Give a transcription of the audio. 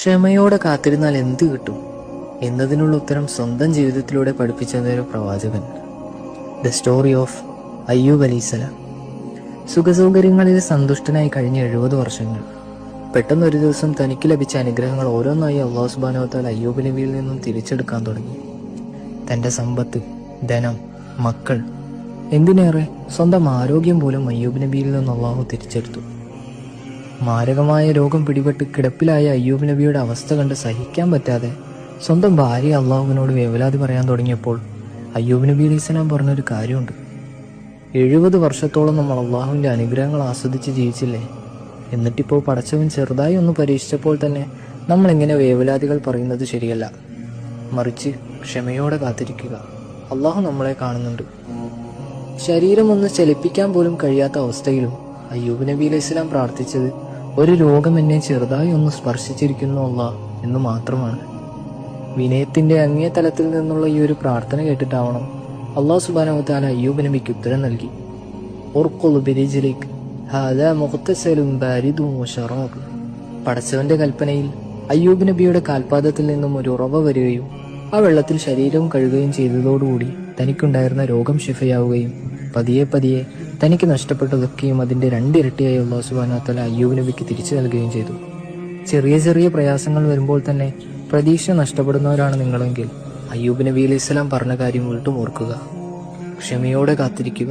ക്ഷമയോടെ കാത്തിരുന്നാൽ എന്ത് കിട്ടും എന്നതിനുള്ള ഉത്തരം സ്വന്തം ജീവിതത്തിലൂടെ പഠിപ്പിച്ചതൊരു പ്രവാചകൻ. ദ സ്റ്റോറി ഓഫ് അയ്യൂബ് അലൈഹിസ്സലാം. സുഖസൗകര്യങ്ങളിൽ സന്തുഷ്ടനായി കഴിഞ്ഞ 70 വർഷങ്ങൾ. പെട്ടെന്നൊരു ദിവസം തനിക്ക് ലഭിച്ച അനുഗ്രഹങ്ങൾ ഓരോന്നായി അല്ലാഹു സുബ്ഹാനഹു വ തആല അയ്യൂബ് നബിയിൽ നിന്നും തിരിച്ചെടുക്കാൻ തുടങ്ങി. തൻ്റെ സമ്പത്ത്, ധനം, മക്കൾ, എന്തിനേറെ സ്വന്തം ആരോഗ്യം പോലും അയ്യൂബ് നബിയിൽ നിന്ന് അല്ലാഹു തിരിച്ചെടുത്തു. മാരകമായ രോഗം പിടിപെട്ട് കിടപ്പിലായ അയ്യൂബ് നബിയുടെ അവസ്ഥ കണ്ട് സഹിക്കാൻ പറ്റാതെ സ്വന്തം ഭാര്യ അള്ളാഹുവിനോട് വേവലാതി പറയാൻ തുടങ്ങിയപ്പോൾ അയ്യൂബ് നബി അലൈഹിസ്സലാം പറഞ്ഞൊരു കാര്യമുണ്ട്. 70 വർഷത്തോളം നമ്മൾ അള്ളാഹുവിൻ്റെ അനുഗ്രഹങ്ങൾ ആസ്വദിച്ച് ജീവിച്ചില്ലേ? എന്നിട്ടിപ്പോൾ പടച്ചവൻ ചെറുതായി ഒന്ന് പരീക്ഷിച്ചപ്പോൾ തന്നെ നമ്മളിങ്ങനെ വേവലാതികൾ പറയുന്നത് ശരിയല്ല. മറിച്ച് ക്ഷമയോടെ കാത്തിരിക്കുക. അള്ളാഹു നമ്മളെ കാണുന്നുണ്ട്. ശരീരം ഒന്ന് ചലിപ്പിക്കാൻ പോലും കഴിയാത്ത അവസ്ഥയിലും അയ്യൂബ് നബി അലൈഹിസ്സലാം പ്രാർത്ഥിച്ചത് ഒരു രോഗം എന്നെ ചെറുതായി ഒന്ന് സ്പർശിച്ചിരിക്കുന്നു അല്ലാഹ് എന്ന് മാത്രമാണ്. വിനയത്തിന്റെ അങ്ങേ തലത്തിൽ നിന്നുള്ള ഈ ഒരു പ്രാർത്ഥന കേട്ടിട്ടാവണം അല്ലാഹു സുബ്ഹാനഹു വ തആല അയ്യൂബ് നബിക്ക് ഉത്തരം നൽകി. ഉർഖുൽ ബിരിജ്ലിക് ഹാദാ മുഗ്തസലുൻ ബാരിദുൻ വശറാബ്. പടച്ചവന്റെ കൽപ്പനയിൽ അയ്യൂബ് നബിയുടെ കാൽപാദത്തിൽ നിന്നും ഒരു ഉറവ വരികയും ആ വെള്ളത്തിൽ ശരീരവും കഴുകുകയും ചെയ്തതോടുകൂടി തനിക്കുണ്ടായിരുന്ന രോഗം ശിഫയാവുകയും പതിയെ പതിയെ തനിക്ക് നഷ്ടപ്പെട്ടതൊക്കെയും അതിൻ്റെ 2 ഇരട്ടിയായി അല്ലാഹു സുബ്ഹാനഹു വ തആല അയ്യൂബ് നബിക്ക് തിരിച്ചു നൽകുകയും ചെയ്തു. ചെറിയ ചെറിയ പ്രയാസങ്ങൾ വരുമ്പോൾ തന്നെ പ്രതീക്ഷ നഷ്ടപ്പെടുന്നവരാണ് നിങ്ങളെങ്കിൽ അയ്യൂബ് നബി അലൈഹിസ്സലാം പറഞ്ഞ കാര്യം വീണ്ടും ഓർക്കുക. ക്ഷമയോടെ കാത്തിരിക്കുക.